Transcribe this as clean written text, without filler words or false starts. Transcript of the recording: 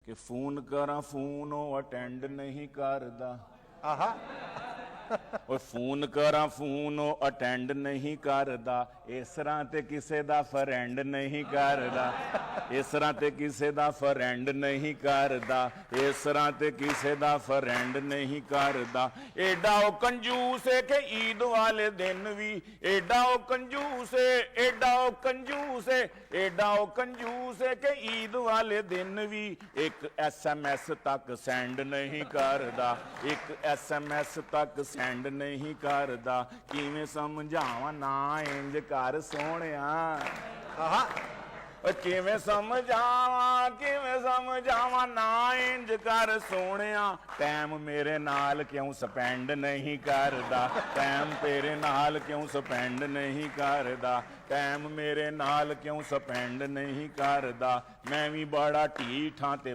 कि फोन करा फोन ओ अटेंड नहीं करदा। आहा ओए फोन करा फोन ओ अटेंड नहीं करदा, इस तरह ते किसे दा फ्रेंड नहीं करदा, इस तरह ते किसे दा फ्रेंड नहीं करदा, इस तरह ते किसे दा फ्रेंड नहीं करदा। एडा ओ कंजूस है कि ईद वाले दिन भी, एडा ओ कंजूस है, एडा ओ कंजूस है, एडा ओ कंजूस है कि ईद वाले दिन भी एक SMS तक सेंड नहीं करदा, एक SMS तक सेंड नहीं करदा। किवें समझावां ना इंज कर सोहणिया, आहा किवें समझावां ना इंज कर सोहणिया। टाइम मेरे नाल क्यों स्पेंड नहीं करदा, टाइम तेरे नाल क्यों स्पेंड नहीं करदा, टाइम मेरे नाल क्यों स्पेंड नहीं करदा। मैं भी बड़ा ढीठ हां ते